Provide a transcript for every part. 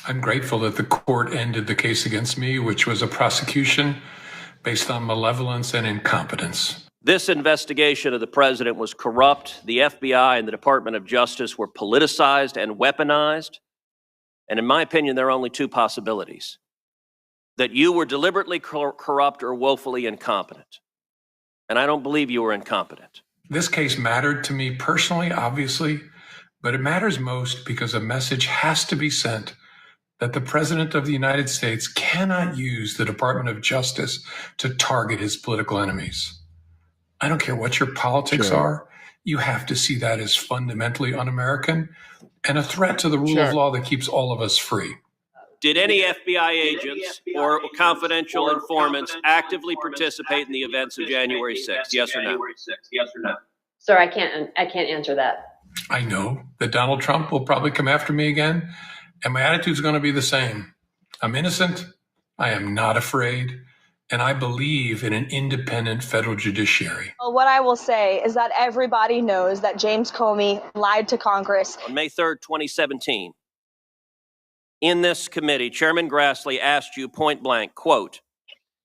I'm grateful that the court ended the case against me, which was a prosecution based on malevolence and incompetence. This investigation of the president was corrupt. The FBI and the Department of Justice were politicized and weaponized. And in my opinion, there are only two possibilities: that you were deliberately corrupt or woefully incompetent. And I don't believe you were incompetent. This case mattered to me personally, obviously, but it matters most because a message has to be sent that the President of the United States cannot use the Department of Justice to target his political enemies. I don't care what your politics are. You have to see that as fundamentally un-American and a threat to the rule of law that keeps all of us free. Did any FBI agents or confidential informants actively participate in the events of January 6th? Yes or no? Sir, I can't answer that. I know that Donald Trump will probably come after me again, and my attitude is going to be the same. I'm innocent. I am not afraid. And I believe in an independent federal judiciary. Well, what I will say is that everybody knows that James Comey lied to Congress. On May 3rd, 2017, in this committee, Chairman Grassley asked you point blank, quote,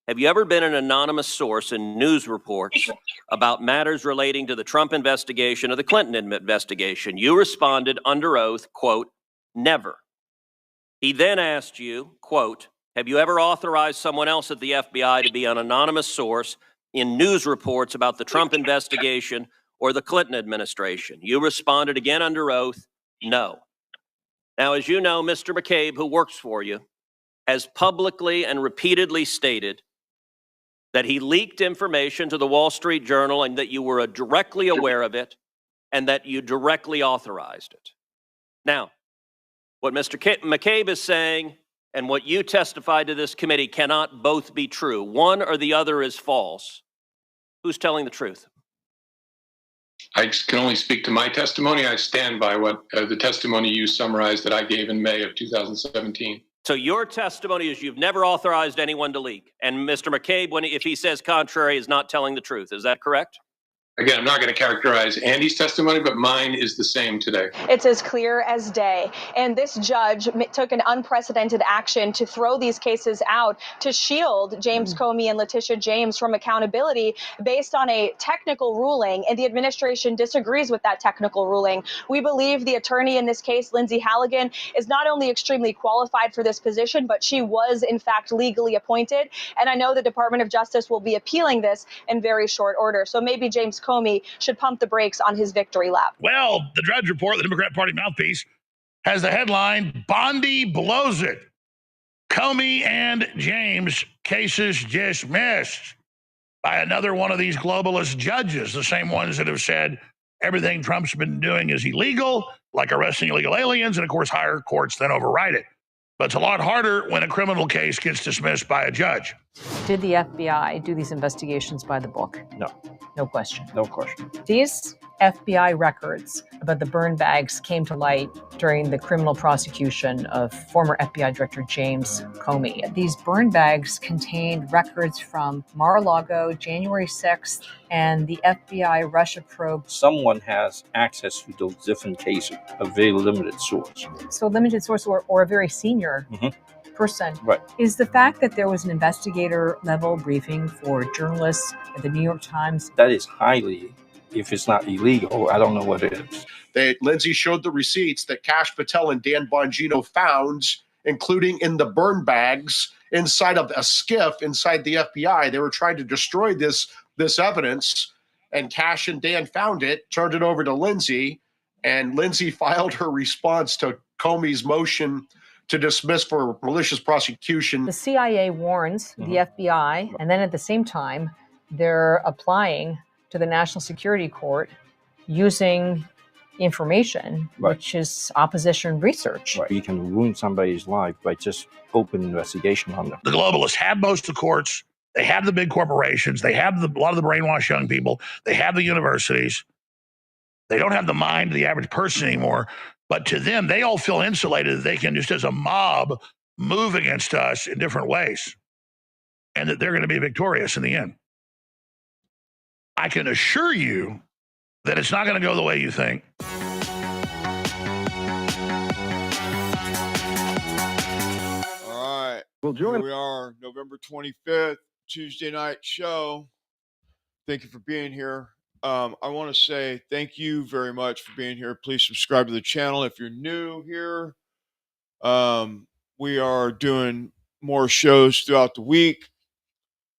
"Have you ever been an anonymous source in news reports about matters relating to the Trump investigation or the Clinton investigation?" You responded under oath, quote, "Never." He then asked you, quote, "Have you ever authorized someone else at the FBI to be an anonymous source in news reports about the Trump investigation or the Clinton administration?" You responded again under oath, "No." Now, as you know, Mr. McCabe, who works for you, has publicly and repeatedly stated that he leaked information to the Wall Street Journal and that you were directly aware of it and that you directly authorized it. Now, what Mr. McCabe is saying and what you testified to this committee cannot both be true. One or the other is false. Who's telling the truth? I can only speak to my testimony. I stand by what the testimony you summarized that I gave in May of 2017. So your testimony is you've never authorized anyone to leak. And Mr. McCabe, if he says contrary, is not telling the truth. Is that correct? Again, I'm not going to characterize Andy's testimony, but mine is the same today. It's as clear as day. And this judge took an unprecedented action to throw these cases out to shield James Comey and Letitia James from accountability based on a technical ruling. And the administration disagrees with that technical ruling. We believe the attorney in this case, Lindsay Halligan, is not only extremely qualified for this position, but she was in fact legally appointed. And I know the Department of Justice will be appealing this in very short order. So maybe James Comey should pump the brakes on his victory lap. Well, the Drudge Report, the Democrat Party mouthpiece, has the headline, "Bondi blows it. Comey and James cases dismissed," by another one of these globalist judges, the same ones that have said everything Trump's been doing is illegal, like arresting illegal aliens, and of course higher courts then override it. But it's a lot harder when a criminal case gets dismissed by a judge. Did the FBI do these investigations by the book? No. No question. No question. These FBI records about the burn bags came to light during the criminal prosecution of former FBI Director James Comey. These burn bags contained records from Mar-a-Lago, January 6th, and the FBI Russia probe. Someone has access to those different cases, a very limited source. So a limited source or a very senior person. Right. Is the fact that there was an investigator level briefing for journalists at the New York Times? That is highly, if it's not illegal, I don't know what it is. Lindsay showed the receipts that Kash Patel and Dan Bongino found, including in the burn bags inside of a skiff inside the FBI. They were trying to destroy this evidence, and Kash and Dan found it, turned it over to Lindsay, and Lindsay filed her response to Comey's motion to dismiss for malicious prosecution. The CIA warns the FBI, and then at the same time, they're applying to the National Security Court using information, which is opposition research. Right. You can ruin somebody's life by just open investigation on them. The globalists have most of the courts. They have the big corporations. They have a lot of the brainwashed young people. They have the universities. They don't have the mind of the average person anymore. But to them, they all feel insulated. They can just, as a mob, move against us in different ways, and that they're going to be victorious in the end. I can assure you that it's not going to go the way you think. Here we are, November 25th, Tuesday night show. Thank you for being here. I want to say thank you very much for being here. Please subscribe to the channel if you're new here. We are doing more shows throughout the week.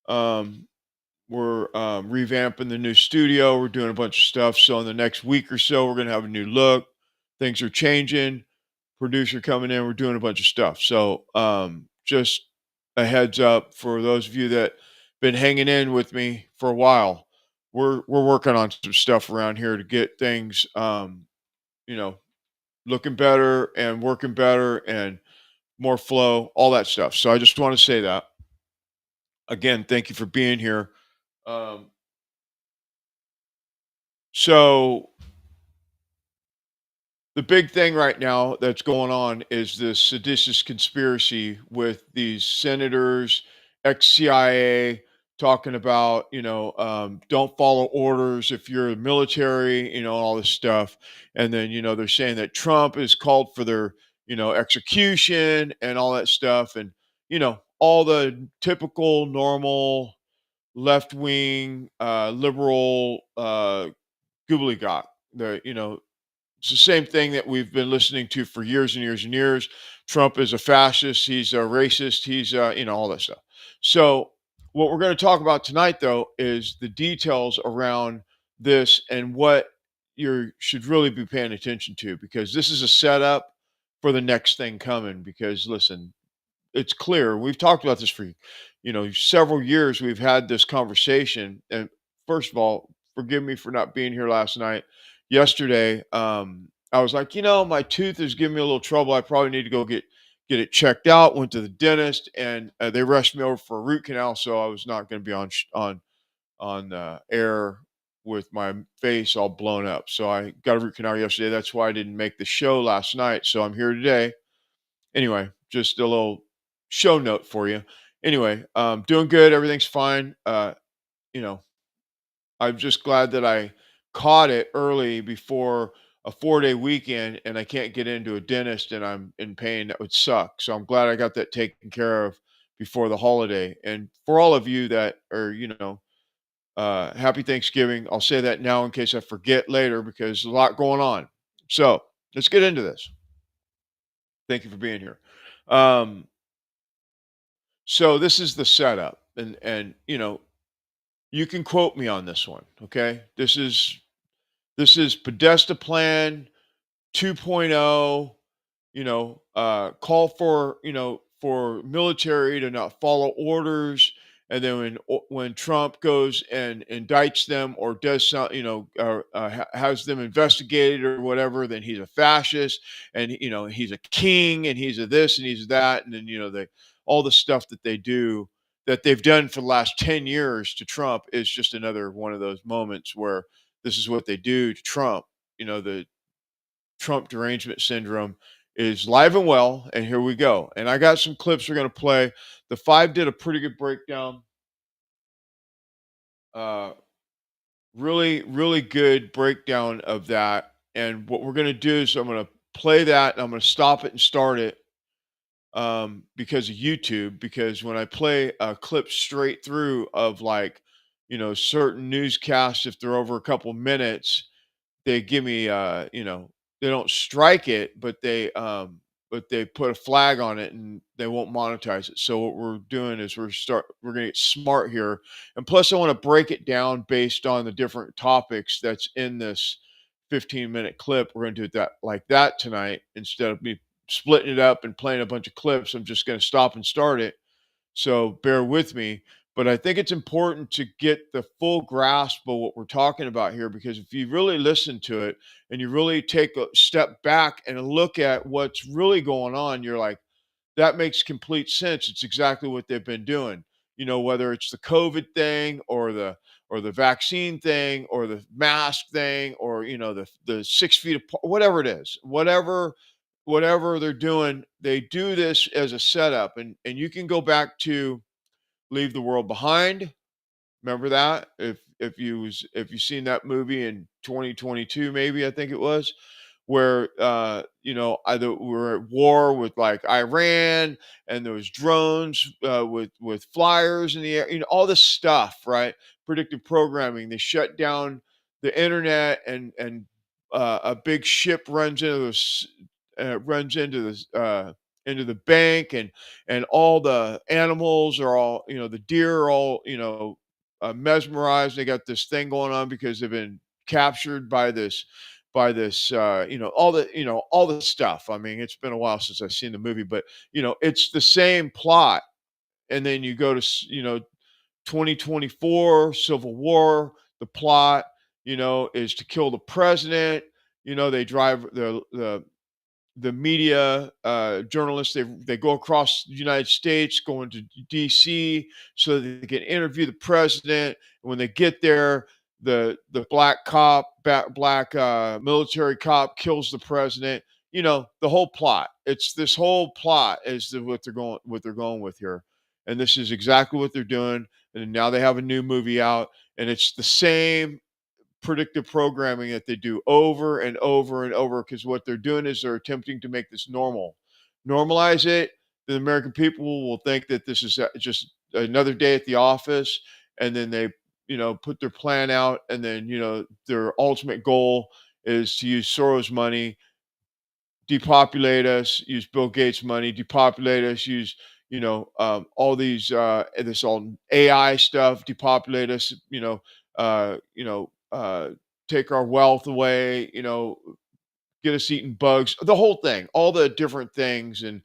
We're revamping the new studio. We're doing a bunch of stuff. So in the next week or so, we're going to have a new look. Things are changing. Producer coming in. We're doing a bunch of stuff. So just a heads up for those of you that been hanging in with me for a while. We're working on some stuff around here to get things, looking better and working better and more flow, all that stuff. So I just want to say that again. Thank you for being here. So the big thing right now that's going on is this seditious conspiracy with these senators, ex-CIA, talking about, don't follow orders if you're the military, all this stuff. And then, they're saying that Trump has called for their, execution and all that stuff. And, all the typical, normal, left-wing, liberal, gobbledygook. It's the same thing that we've been listening to for years and years and years. Trump is a fascist. He's a racist. He's, all that stuff. So what we're going to talk about tonight, though, is the details around this and what you should really be paying attention to, because this is a setup for the next thing coming. Because listen, it's clear. We've talked about this for, several years. We've had this conversation. And first of all, forgive me for not being here last night. Yesterday, I was like, my tooth is giving me a little trouble. I probably need to go get it checked out. Went to the dentist, and they rushed me over for a root canal. So I was not going to be on air with my face all blown up. So I got a root canal yesterday. That's why I didn't make the show last night. So I'm here today. Anyway, just a little show note for you. Anyway, doing good. Everything's fine. I'm just glad that I caught it early before a 4-day weekend and I can't get into a dentist and I'm in pain. That would suck. So I'm glad I got that taken care of before the holiday. And for all of you that are, happy Thanksgiving. I'll say that now in case I forget later, because there's a lot going on. So let's get into this. Thank you for being here. So this is the setup, and you can quote me on this one, okay? This is Podesta Plan 2.0. Call for for military to not follow orders, and then when Trump goes and indicts them or does some, has them investigated or whatever, then he's a fascist, and he's a king, and he's a this and he's that, and then they all the stuff that they do, that they've done for the last 10 years to Trump, is just another one of those moments where this is what they do to Trump. The Trump derangement syndrome is live and well, and here we go. And I got some clips we're going to play. The Five did a pretty good breakdown. Really, really good breakdown of that. And what we're going to do is I'm going to play that, and I'm going to stop it and start it because of YouTube. Because when I play a clip straight through of certain newscasts, if they're over a couple minutes, they give me they don't strike it, but they put a flag on it and they won't monetize it. So what we're doing is we're going to get smart here. And plus I want to break it down based on the different topics that's in this 15-minute clip. We're going to do that like that tonight. Instead of me splitting it up and playing a bunch of clips, I'm just going to stop and start it. So bear with me. But I think it's important to get the full grasp of what we're talking about here, because if you really listen to it and you really take a step back and look at what's really going on, you're like, that makes complete sense. It's exactly what they've been doing. Whether it's the COVID thing or the vaccine thing or the mask thing or the 6 feet apart, whatever it is, whatever they're doing, they do this as a setup. And you can go back to Leave the World Behind. Remember that? If you've seen that movie in 2022, maybe, I think it was, where either we're at war with like Iran, and there was drones with flyers in the air, all this stuff, right? Predictive programming. They shut down the internet, and a big ship runs into the bank, and all the animals are all, the deer are all, mesmerized. They got this thing going on because they've been captured by this all the stuff. I mean, it's been a while since I've seen the movie, but it's the same plot. And then you go to 2024 Civil War. The plot, is to kill the president. They drive the media journalists. They go across the United States, going to DC so that they can interview the president. And when they get there, the black cop, black military cop, kills the president. The whole plot. It's this whole plot is what they're going with here, and this is exactly what they're doing. And now they have a new movie out, and it's the same predictive programming that they do over and over and over, because what they're doing is they're attempting to make this normalize it. The American people will think that this is just another day at the office, and then they put their plan out, and then their ultimate goal is to use Soros money, depopulate us, use Bill Gates money, depopulate us, use all these this all AI stuff, depopulate us, uh, you know, take our wealth away, get us eating bugs, the whole thing, all the different things, and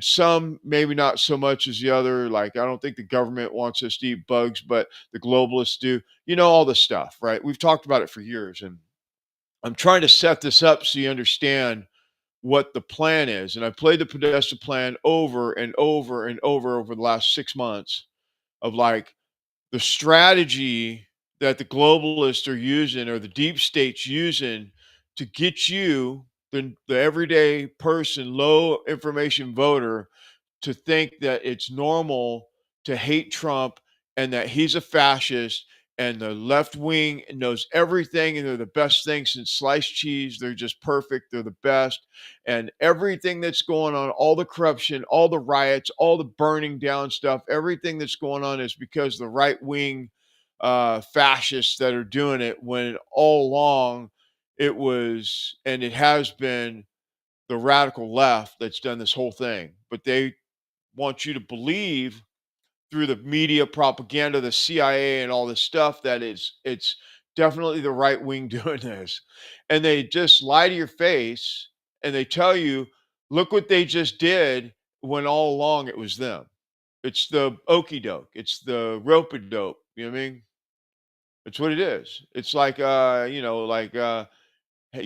some maybe not so much as the other. Like, I don't think the government wants us to eat bugs, but the globalists do. All the stuff, right? We've talked about it for years, and I'm trying to set this up so you understand what the plan is. And I played the Podesta plan over and over and over the last 6 months of like the strategy that the globalists are using, or the deep state's using, to get you, the everyday person, low information voter, to think that it's normal to hate Trump, and that he's a fascist, and the left wing knows everything, and they're the best thing since sliced cheese. They're just perfect. They're the best. And everything that's going on, all the corruption, all the riots, all the burning down stuff, everything that's going on is because the right wing fascists that are doing it, when all along it was, and it has been, the radical left that's done this whole thing. But they want you to believe through the media propaganda, the CIA, and all this stuff that it's definitely the right wing doing this. And they just lie to your face, and they tell you, look what they just did, when all along it was them. It's the okey doke. It's the rope a dope. You know what I mean? It's what it is. It's like you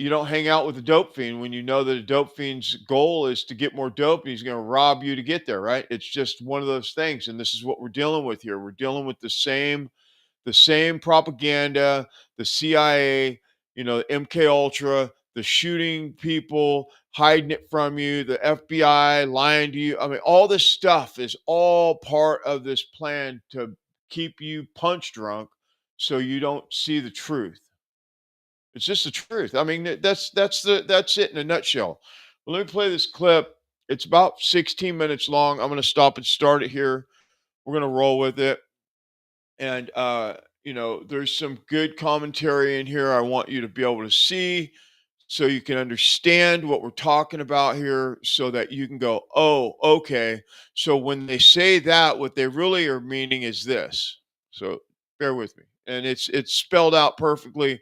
don't hang out with a dope fiend when you know that a dope fiend's goal is to get more dope, and he's going to rob you to get there, right? It's just one of those things. And this is what we're dealing with here. We're dealing with the same propaganda, the CIA, MK Ultra, the shooting people, hiding it from you, the FBI lying to you. I mean, all this stuff is all part of this plan to keep you punch drunk so you don't see the truth. It's just the truth. I mean, that's it in a nutshell. Well, let me play this clip. It's about 16 minutes long. I'm going to stop and start it here. We're going to roll with it. And there's some good commentary in here I want you to be able to see, so you can understand what we're talking about here, so that you can go, oh, okay. So when they say that, what they really are meaning is this. So bear with me. And it's spelled out perfectly.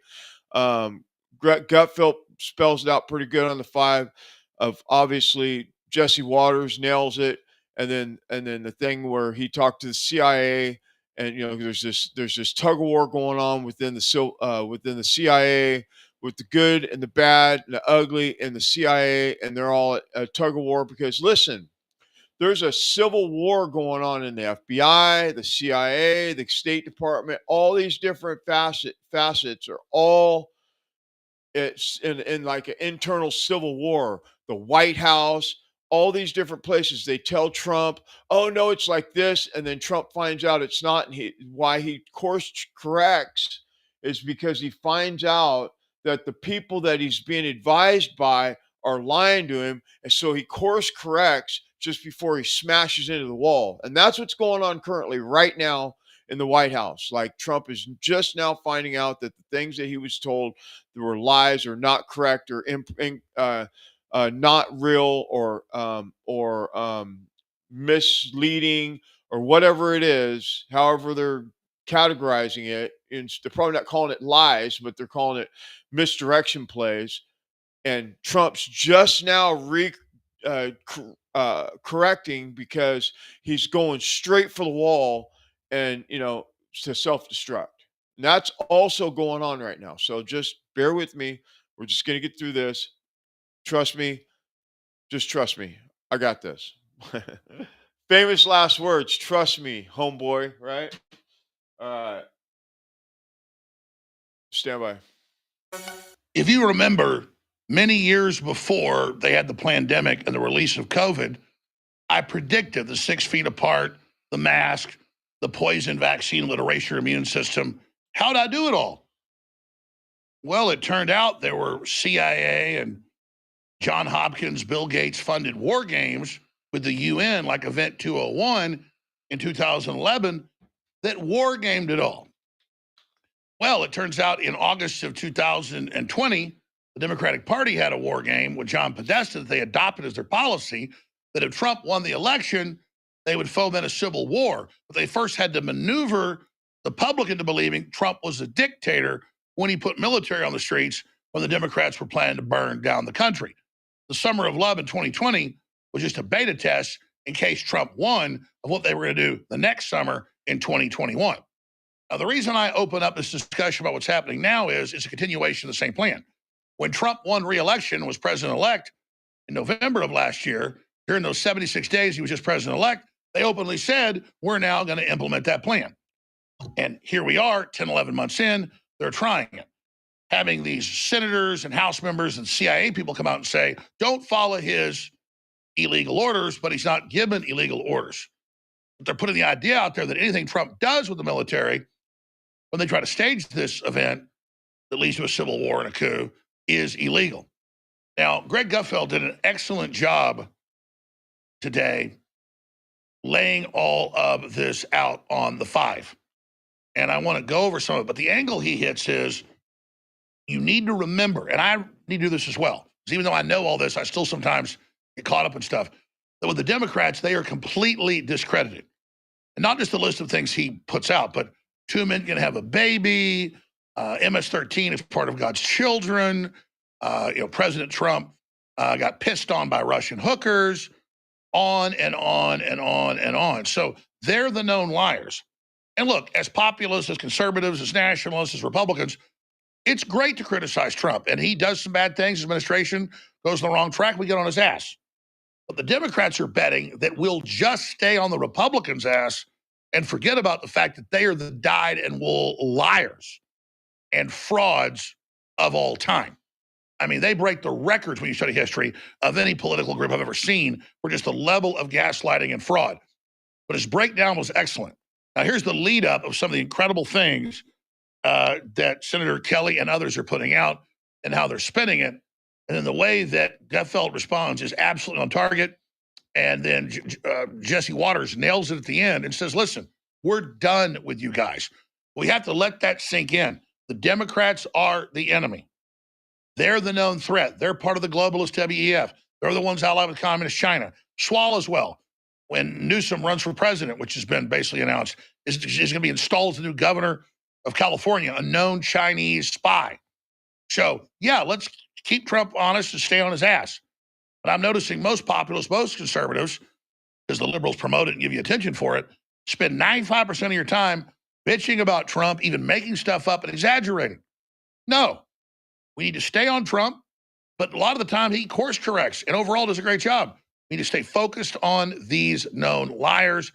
Gutfeld spells it out pretty good on the 5. Of obviously Jesse Waters nails it, and then the thing where he talked to the CIA, and there's this tug of war going on within the CIA, with the good and the bad and the ugly and the CIA, and they're all at a tug of war because, listen, there's a civil war going on in the FBI, the CIA, the State Department. All these different facets are all, it's in like an internal civil war. The White House, all these different places, they tell Trump, oh no, it's like this, and then Trump finds out it's not. And why he course corrects is because he finds out that the people that he's being advised by are lying to him. And so he course corrects just before he smashes into the wall. And that's what's going on currently right now in the White House. Like, Trump is just now finding out that the things that he was told that were lies or not correct or not real or misleading or whatever it is, however they're categorizing it. They're probably not calling it lies, but they're calling it misdirection plays. And Trump's just now correcting because he's going straight for the wall and, to self-destruct. And that's also going on right now. So just bear with me. We're just going to get through this. Trust me. Just trust me. I got this. Famous last words. Trust me, homeboy, right? All right. Stand by. If you remember, many years before they had the pandemic and the release of COVID, I predicted the 6 feet apart, the mask, the poison vaccine that erase your immune system. How'd I do it all? Well, it turned out there were CIA and John Hopkins, Bill Gates funded war games with the UN, like Event 201 in 2011, that war gamed it all. Well, it turns out in August of 2020, the Democratic Party had a war game with John Podesta that they adopted as their policy, that if Trump won the election, they would foment a civil war. But they first had to maneuver the public into believing Trump was a dictator when he put military on the streets when the Democrats were planning to burn down the country. The Summer of Love in 2020 was just a beta test in case Trump won of what they were going to do the next summer in 2021. Now, the reason I open up this discussion about what's happening now is it's a continuation of the same plan. When Trump won re-election and was president-elect in November of last year, during those 76 days he was just president-elect, they openly said, we're now going to implement that plan. And here we are, 10, 11 months in, they're trying it. Having these senators and House members and CIA people come out and say, don't follow his illegal orders, but he's not given illegal orders. But they're putting the idea out there that anything Trump does with the military, when they try to stage this event that leads to a civil war and a coup, is illegal. Now, Greg Gutfeld did an excellent job today laying all of this out on the 5. And I want to go over some of it, but the angle he hits is, you need to remember, and I need to do this as well, because even though I know all this, I still sometimes get caught up in stuff, that with the Democrats, they are completely discredited. And not just the list of things he puts out, but 2 men can have a baby, MS-13 is part of God's children, President Trump got pissed on by Russian hookers, on and on and on and on. So they're the known liars. And look, as populists, as conservatives, as nationalists, as Republicans, it's great to criticize Trump, and he does some bad things. His administration goes on the wrong track, we get on his ass. But the Democrats are betting that we'll just stay on the Republicans' ass and forget about the fact that they are the dyed-in-wool liars and frauds of all time. I mean, they break the records when you study history of any political group I've ever seen for just the level of gaslighting and fraud. But his breakdown was excellent. Now, here's the lead-up of some of the incredible things that Senator Kelly and others are putting out and how they're spinning it. And then the way that Gutfeld responds is absolutely on target. And then Jesse Waters nails it at the end and says, listen, we're done with you guys. We have to let that sink in. The Democrats are the enemy. They're the known threat. They're part of the globalist WEF. They're the ones allied with communist China. Swallow as well. When Newsom runs for president, which has been basically announced, is going to be installed as the new governor of California, a known Chinese spy. So, yeah, let's keep Trump honest and stay on his ass. But I'm noticing most populists, most conservatives, because the liberals promote it and give you attention for it, spend 95% of your time bitching about Trump, even making stuff up and exaggerating. No, we need to stay on Trump, but a lot of the time he course corrects and overall does a great job. We need to stay focused on these known liars.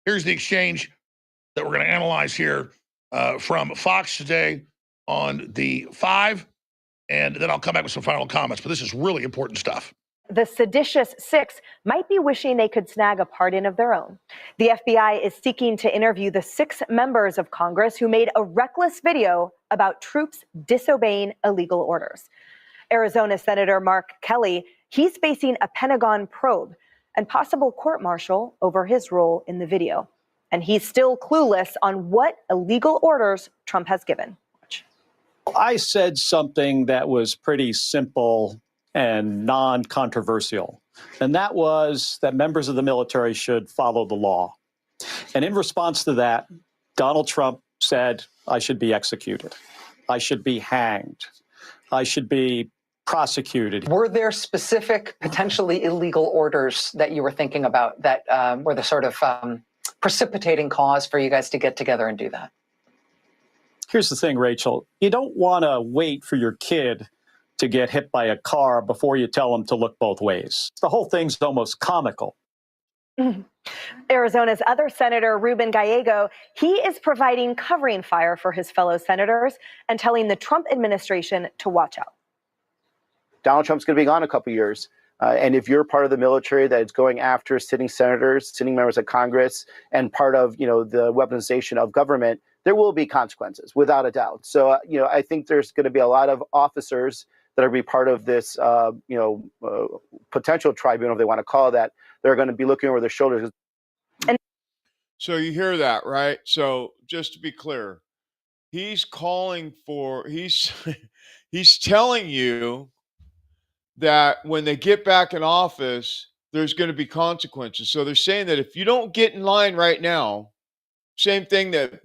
Here's the exchange that we're going to analyze here from Fox today on the 5, and then I'll come back with some final comments, but this is really important stuff. The seditious six might be wishing they could snag a pardon of their own. The FBI is seeking to interview the 6 members of Congress who made a reckless video about troops disobeying illegal orders. Arizona Senator Mark Kelly, he's facing a Pentagon probe and possible court-martial over his role in the video. And he's still clueless on what illegal orders Trump has given. I said something that was pretty simple and non-controversial, and that was that members of the military should follow the law. And in response to that, Donald Trump said, I should be executed. I should be hanged. I should be prosecuted. Were there specific, potentially illegal orders that you were thinking about that were the sort of precipitating cause for you guys to get together and do that? Here's the thing, Rachel. You don't want to wait for your kid to get hit by a car before you tell them to look both ways. The whole thing's almost comical. Arizona's other senator, Ruben Gallego, he is providing covering fire for his fellow senators and telling the Trump administration to watch out. Donald Trump's going to be gone a couple years. And if you're part of the military that is going after sitting senators, sitting members of Congress, and part of, the weaponization of government, there will be consequences, without a doubt. So, I think there's going to be a lot of officers that are going to be part of this, potential tribunal, if they want to call it that, they're going to be looking over their shoulders. So you hear that, right? So just to be clear, he's calling for, he's telling you that when they get back in office, there's going to be consequences. So they're saying that if you don't get in line right now, same thing that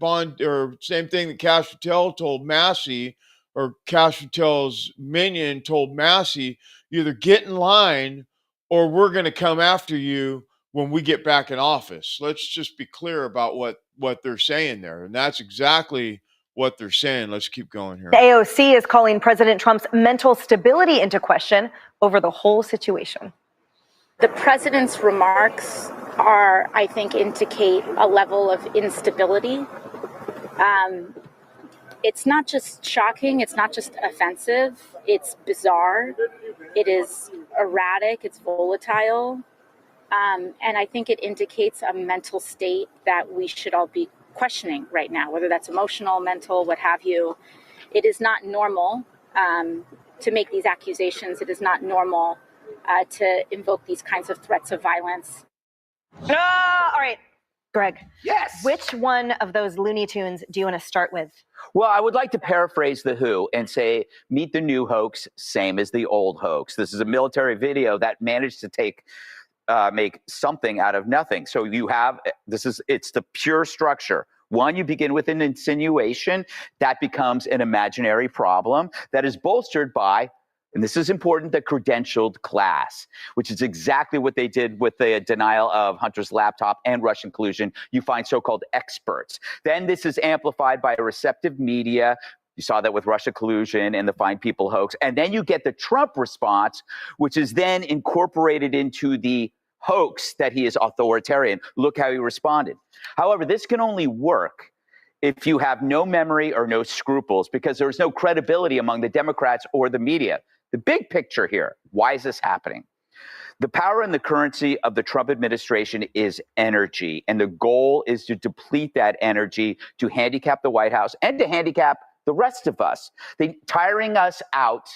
Cash Patel told Massey, or Cash Patel's minion told Massey, you either get in line or we're going to come after you when we get back in office. Let's just be clear about what they're saying there. And that's exactly what they're saying. Let's keep going here. The AOC is calling President Trump's mental stability into question over the whole situation. The president's remarks I think, indicate a level of instability. It's not just shocking, it's not just offensive, it's bizarre, it is erratic, it's volatile, and I think it indicates a mental state that we should all be questioning right now, whether that's emotional, mental, what have you. It is not normal to make these accusations. It is not normal to invoke these kinds of threats of violence. All right, Greg. Yes. Which one of those Looney Tunes do you want to start with? Well, I would like to paraphrase The Who and say, meet the new hoax, same as the old hoax. This is a military video that managed to make something out of nothing. So you have, it's the pure structure. One, you begin with an insinuation that becomes an imaginary problem that is bolstered by, and this is important, the credentialed class, which is exactly what they did with the denial of Hunter's laptop and Russian collusion. You find so-called experts. Then this is amplified by a receptive media. You saw that with Russia collusion and the Fine People hoax. And then you get the Trump response, which is then incorporated into the hoax that he is authoritarian. Look how he responded. However, this can only work if you have no memory or no scruples, because there is no credibility among the Democrats or the media. The big picture here, why is this happening? The power and the currency of the Trump administration is energy, and the goal is to deplete that energy to handicap the White House and to handicap the rest of us. Tiring us out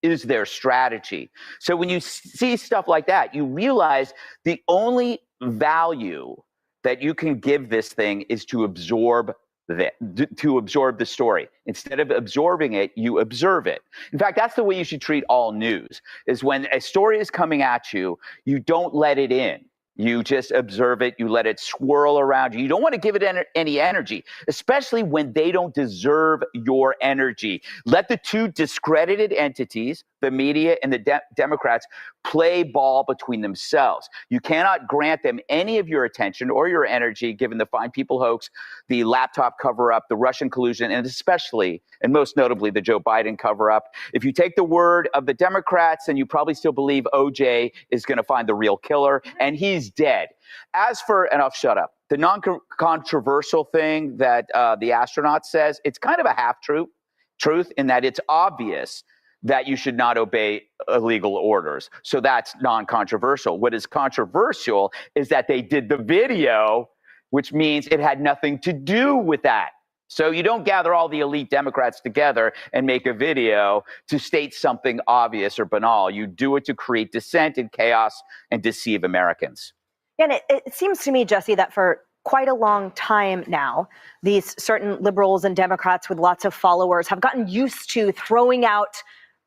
is their strategy. So when you see stuff like that, you realize the only value that you can give this thing is to absorb the story. Instead of absorbing it, you observe it. In fact, that's the way you should treat all news, is when a story is coming at you, you don't let it in. You just observe it. You let it swirl around you. You don't want to give it any energy, especially when they don't deserve your energy. Let the two discredited entities, the media and the Democrats, play ball between themselves. You cannot grant them any of your attention or your energy, given the Fine People hoax, the laptop cover-up, the Russian collusion, and especially, and most notably, the Joe Biden cover-up. If you take the word of the Democrats, then you probably still believe OJ is going to find the real killer, and he's dead. As for, and I'll shut up, the non-controversial thing that the astronaut says, it's kind of a half-truth in that it's obvious that you should not obey illegal orders. So that's non-controversial. What is controversial is that they did the video, which means it had nothing to do with that. So you don't gather all the elite Democrats together and make a video to state something obvious or banal. You do it to create dissent and chaos and deceive Americans. Yeah, and it seems to me, Jesse, that for quite a long time now, these certain liberals and Democrats with lots of followers have gotten used to throwing out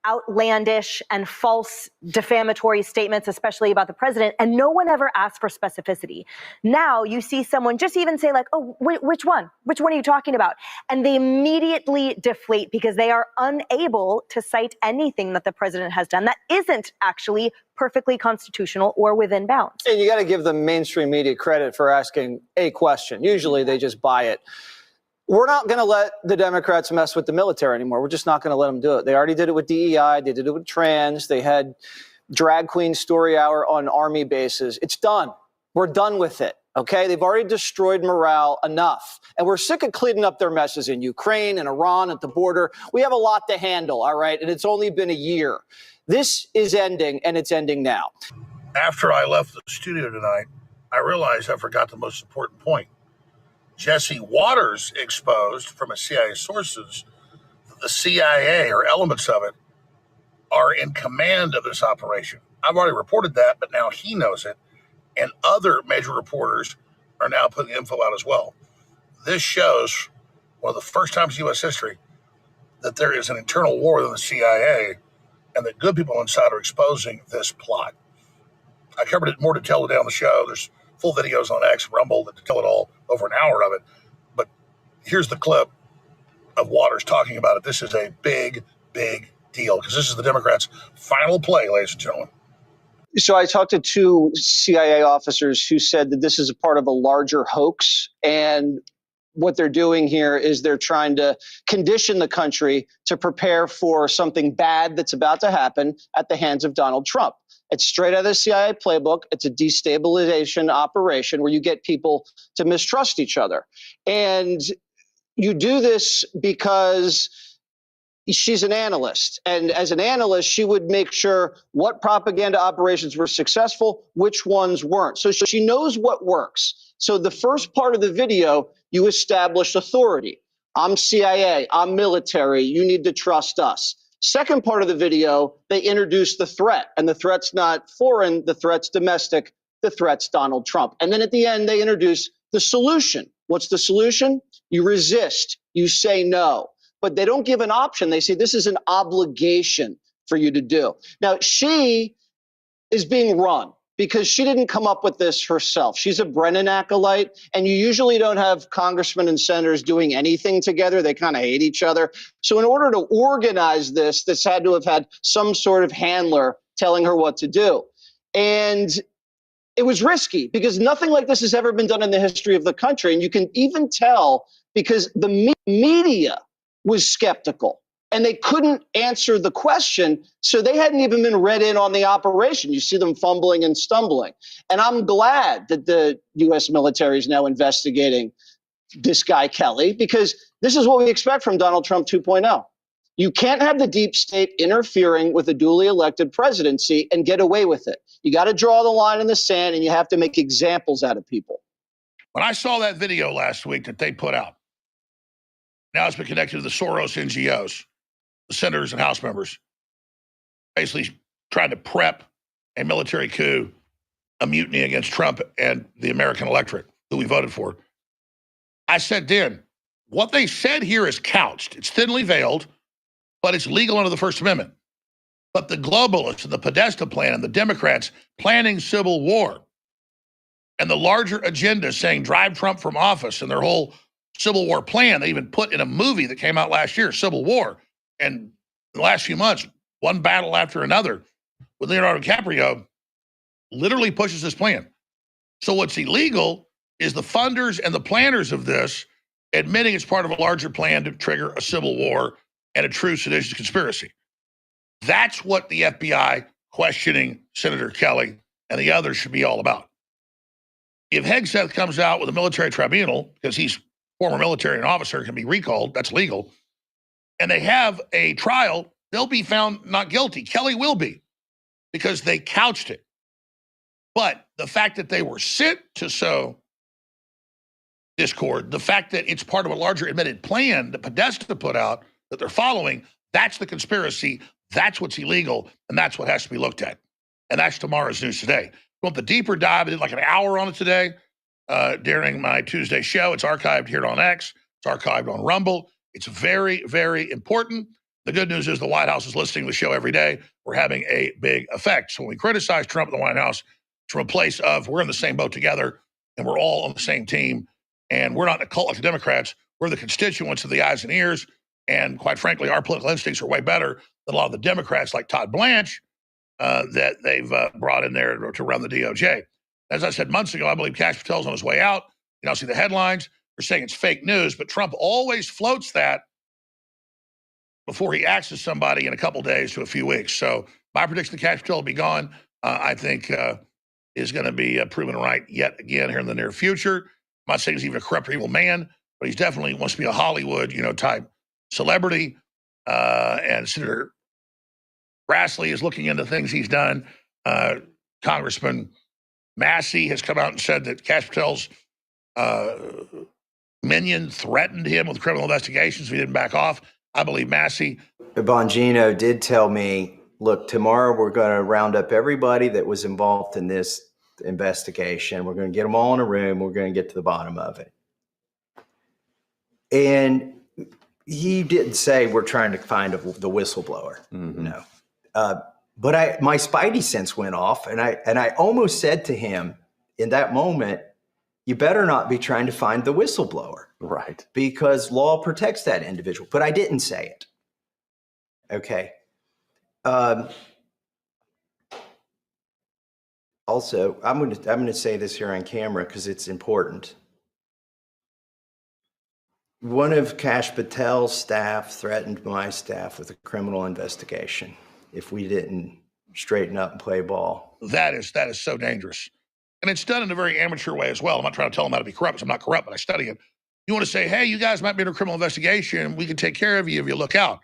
outlandish and false defamatory statements, especially about the president, and no one ever asked for specificity. Now you see someone just even say like, oh, which one? Which one are you talking about? And they immediately deflate because they are unable to cite anything that the president has done that isn't actually perfectly constitutional or within bounds. And you got to give the mainstream media credit for asking a question. Usually they just buy it. We're not going to let the Democrats mess with the military anymore. We're just not going to let them do it. They already did it with DEI. They did it with trans. They had drag queen story hour on Army bases. It's done. We're done with it. Okay? They've already destroyed morale enough. And we're sick of cleaning up their messes in Ukraine and Iran at the border. We have a lot to handle, all right? And it's only been a year. This is ending, and it's ending now. After I left the studio tonight, I realized I forgot the most important point. Jesse Waters exposed from a CIA sources that the CIA or elements of it are in command of this operation. I've already reported that, but now he knows it, and other major reporters are now putting info out as well. This shows one of the first times in U.S. history that there is an internal war within the CIA, and that good people inside are exposing this plot. I covered it in more detail today on the show. There's full videos on X, Rumble that tell it all, over an hour of it. But here's the clip of Waters talking about it. This is a big, big deal because this is the Democrats' final play, ladies and gentlemen. So I talked to two CIA officers who said that this is a part of a larger hoax. And what they're doing here is they're trying to condition the country to prepare for something bad that's about to happen at the hands of Donald Trump. It's straight out of the CIA playbook. It's a destabilization operation where you get people to mistrust each other. And you do this because she's an analyst. And as an analyst, she would make sure what propaganda operations were successful, which ones weren't. So she knows what works. So the first part of the video, you establish authority. I'm CIA, I'm military, you need to trust us. Second part of the video, they introduce the threat, and the threat's not foreign, the threat's domestic, the threat's Donald Trump. And then at the end, they introduce the solution. What's the solution? You resist, you say no, but they don't give an option. They say this is an obligation for you to do. Now, she is being run because she didn't come up with this herself. She's a Brennan acolyte, and you usually don't have congressmen and senators doing anything together. They kind of hate each other. So in order to organize this had to have had some sort of handler telling her what to do. And it was risky because nothing like this has ever been done in the history of the country. And you can even tell because the media was skeptical. And they couldn't answer the question, so they hadn't even been read in on the operation. You see them fumbling and stumbling. And I'm glad that the U.S. military is now investigating this guy, Kelly, because this is what we expect from Donald Trump 2.0. You can't have the deep state interfering with a duly elected presidency and get away with it. You got to draw the line in the sand, and you have to make examples out of people. When I saw that video last week that they put out, now it's been connected to the Soros NGOs. The senators and House members basically trying to prep a military coup, a mutiny against Trump and the American electorate who we voted for. I said then, what they said here is couched. It's thinly veiled, but it's legal under the First Amendment. But the globalists and the Podesta plan and the Democrats planning civil war and the larger agenda saying drive Trump from office and their whole Civil War plan, they even put in a movie that came out last year, Civil War. And in the last few months, one battle after another with Leonardo DiCaprio literally pushes this plan. So what's illegal is the funders and the planners of this admitting it's part of a larger plan to trigger a civil war and a true seditious conspiracy. That's what the FBI questioning Senator Kelly and the others should be all about. If Hegseth comes out with a military tribunal, because he's former military and officer, can be recalled, that's legal, and they have a trial they'll be found not guilty. Kelly will be, because they couched it. But the fact that they were sent to sow discord, the fact that it's part of a larger admitted plan that Podesta put out that they're following, that's the conspiracy, that's what's illegal, and that's what has to be looked at. And that's tomorrow's news today. Want the deeper dive? I did like an hour on it today during my Tuesday show. It's archived here on X. It's archived on Rumble. It's very, very important. The good news is the White House is listening to the show every day. We're having a big effect. So when we criticize Trump and the White House, it's from a place of we're in the same boat together and we're all on the same team. And we're not in a cult like the Democrats. We're the constituents of the eyes and ears. And quite frankly, our political instincts are way better than a lot of the Democrats like Todd Blanche that they've brought in there to run the DOJ. As I said months ago, I believe Kash Patel's on his way out. You know, see the headlines. They're saying it's fake news, but Trump always floats that before he axes somebody in a couple days to a few weeks. So my prediction that Kash Patel will be gone, I think, is going to be proven right yet again here in the near future. I'm not saying he's even a corrupt or evil man, but he's definitely wants to be a Hollywood, type celebrity. And Senator Grassley is looking into things he's done. Congressman Massey has come out and said that Kash Patel's minion threatened him with criminal investigations if he didn't back off. I believe Massey. Bongino did tell me, look, tomorrow we're going to round up everybody that was involved in this investigation. We're going to get them all in a room. We're going to get to the bottom of it. And he didn't say we're trying to find the whistleblower. Mm-hmm. No. But my spidey sense went off, and I almost said to him in that moment, you better not be trying to find the whistleblower. Right. Because law protects that individual. But I didn't say it. Okay. Also, I'm going to say this here on camera because it's important. One of Kash Patel's staff threatened my staff with a criminal investigation if we didn't straighten up and play ball. That is so dangerous. And it's done in a very amateur way as well. I'm not trying to tell them how to be corrupt because I'm not corrupt, but I study it. You want to say, hey, you guys might be in a criminal investigation. We can take care of you if you look out.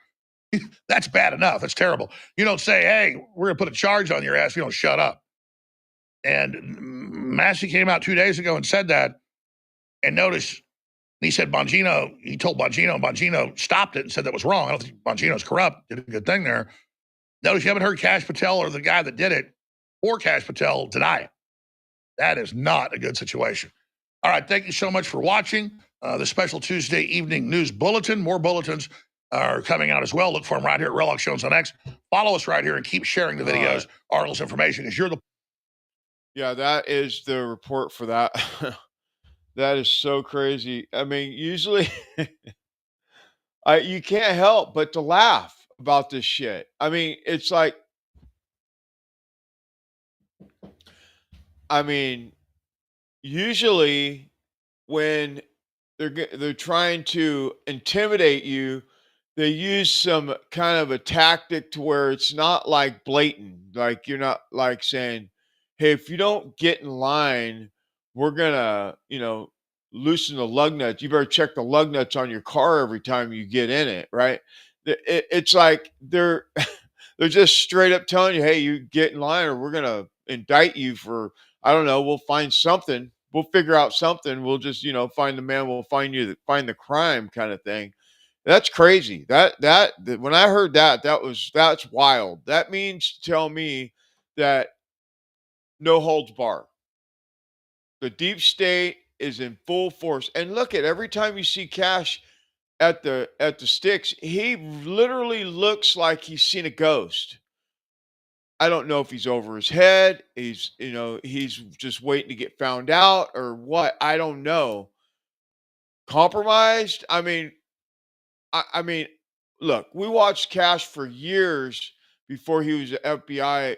That's bad enough. That's terrible. You don't say, hey, we're going to put a charge on your ass if you don't shut up. And Massey came out 2 days ago and said that. And notice, he said Bongino, he told Bongino, and Bongino stopped it and said that was wrong. I don't think Bongino's corrupt. Did a good thing there. Notice you haven't heard Kash Patel or the guy that did it or Kash Patel deny it. That is not a good situation. All right, thank you so much for watching the special Tuesday evening news bulletin. More bulletins are coming out as well. Look for them right here at Relux Jones on X. Follow us right here and keep sharing the videos, articles, information, because you're the... Yeah, that is the report for that. That is so crazy. I mean, usually you can't help but to laugh about this shit. I mean, it's like, usually when they're trying to intimidate you, they use some kind of a tactic to where it's not like blatant. Like you're not like saying, hey, if you don't get in line, we're gonna, loosen the lug nuts. You better check the lug nuts on your car every time you get in it, right? It's like they're just straight up telling you, hey, you get in line or we're gonna indict you for, I don't know, we'll find something. We'll figure out something. We'll just, find the man, we'll find the crime kind of thing. That's crazy. That when I heard that's wild. That means to tell me that no holds bar. The deep state is in full force. And look at every time you see Kash at the sticks, he literally looks like he's seen a ghost. I don't know if he's over his head. He's just waiting to get found out or what. I don't know. Compromised? I mean, look, we watched Kash for years before he was an FBI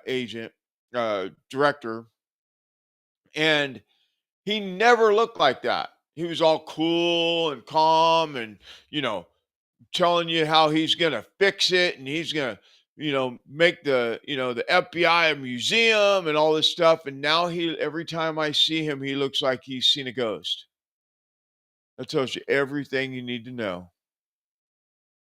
agent, director, and he never looked like that. He was all cool and calm and, telling you how he's going to fix it and he's going to, make the FBI a museum and all this stuff. And now every time I see him, he looks like he's seen a ghost. That tells you everything you need to know.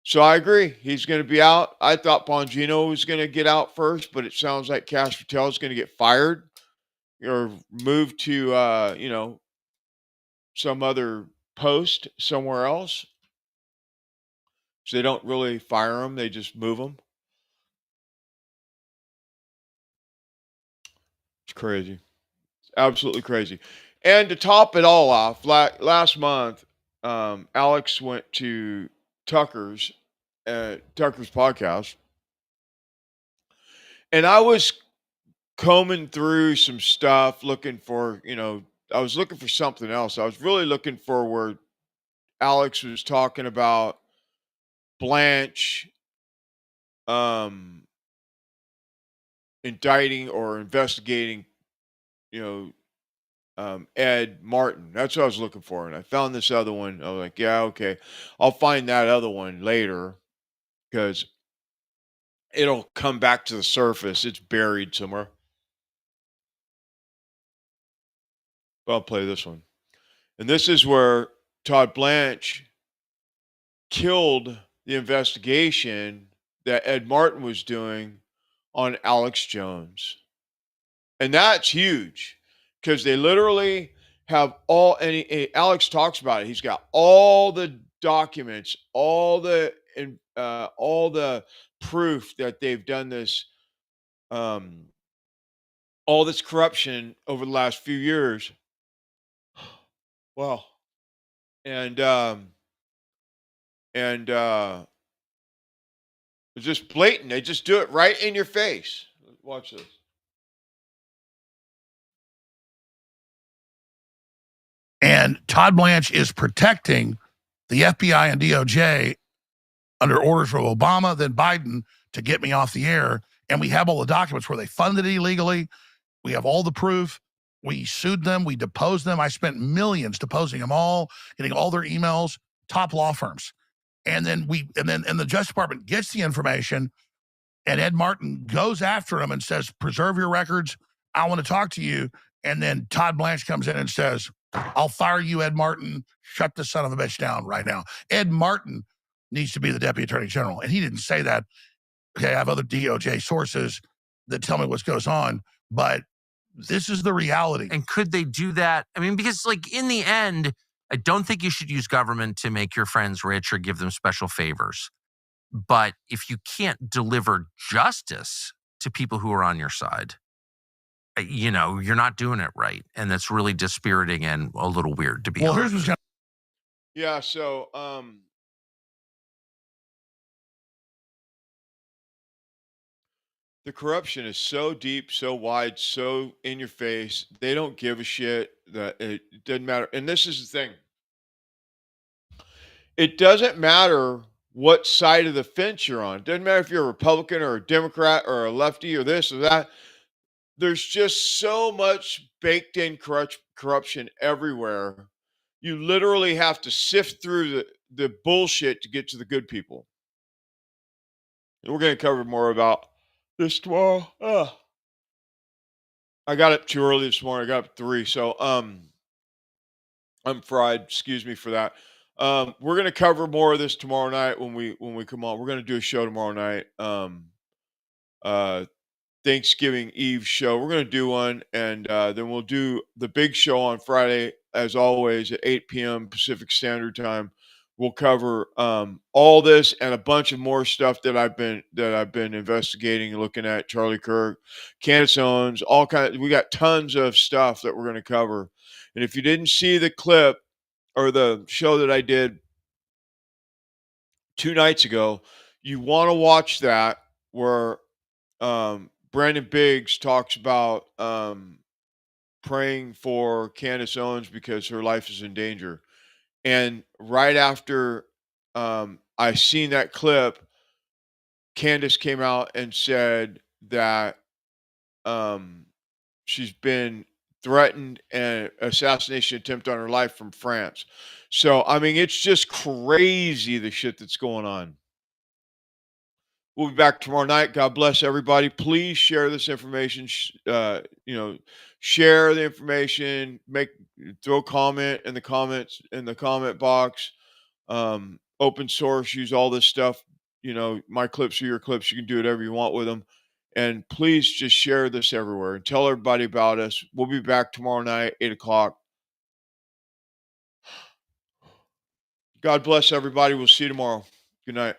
So I agree. He's going to be out. I thought Bongino was going to get out first, but it sounds like Cash Patel is going to get fired or moved to, some other post somewhere else. So they don't really fire him. They just move him. It's crazy. It's absolutely crazy. And to top it all off, last month, Alex went to Tucker's podcast, and I was combing through some stuff looking for, I was looking for something else. I was really looking for where Alex was talking about Blanche indicting or investigating, Ed Martin. That's what I was looking for. And I found this other one. I was like, yeah, okay. I'll find that other one later because it'll come back to the surface. It's buried somewhere. But I'll play this one. And this is where Todd Blanche killed the investigation that Ed Martin was doing on Alex Jones. And that's huge because they literally have Alex talks about it. He's got all the documents, all the proof that they've done this, all this corruption over the last few years. Wow. And it's just blatant. They just do it right in your face. Watch this. And Todd Blanche is protecting the FBI and DOJ under orders from Obama, then Biden, to get me off the air. And we have all the documents where they funded it illegally. We have all the proof. We sued them. We deposed them. I spent millions deposing them all, getting all their emails, top law firms. And then the Justice Department gets the information, and Ed Martin goes after him and says, preserve your records. I want to talk to you. And then Todd Blanche comes in and says, I'll fire you, Ed Martin. Shut the son of a bitch down right now. Ed Martin needs to be the Deputy Attorney General. And he didn't say that. Okay, I have other DOJ sources that tell me what goes on, but this is the reality. And could they do that? I mean, because like in the end, I don't think you should use government to make your friends rich or give them special favors. But if you can't deliver justice to people who are on your side, you're not doing it right. And that's really dispiriting and a little weird, to be honest. Yeah, so the corruption is so deep, so wide, so in your face. They don't give a shit. That it doesn't matter. And this is the thing. It doesn't matter what side of the fence you're on. It doesn't matter if you're a Republican or a Democrat or a lefty or this or that. There's just so much baked in corruption everywhere. You literally have to sift through the bullshit to get to the good people. And we're going to cover more about this tomorrow. I got up too early this morning. I got up at 3, so I'm fried. Excuse me for that. We're going to cover more of this tomorrow night when we come on. We're going to do a show tomorrow night. Thanksgiving Eve show. We're going to do one, and then we'll do the big show on Friday, as always, at 8 p.m. Pacific Standard Time. We'll cover all this and a bunch of more stuff that I've been investigating and looking at. Charlie Kirk, Candace Owens, all kinds. We got tons of stuff that we're going to cover. And if you didn't see the clip or the show that I did 2 nights ago, you want to watch that, where Brandon Biggs talks about praying for Candace Owens because her life is in danger. And right after I seen that clip, Candace came out and said that she's been threatened and assassination attempt on her life from France. So, I mean, it's just crazy the shit that's going on. We'll be back tomorrow night. God bless everybody. Please share this information. Share the information. Throw a comment in the comment box. open source, use all this stuff. You know, my clips are your clips. You can do whatever you want with them. And please just share this everywhere and tell everybody about us. We'll be back tomorrow night, 8 o'clock. God bless everybody. We'll see you tomorrow. Good night.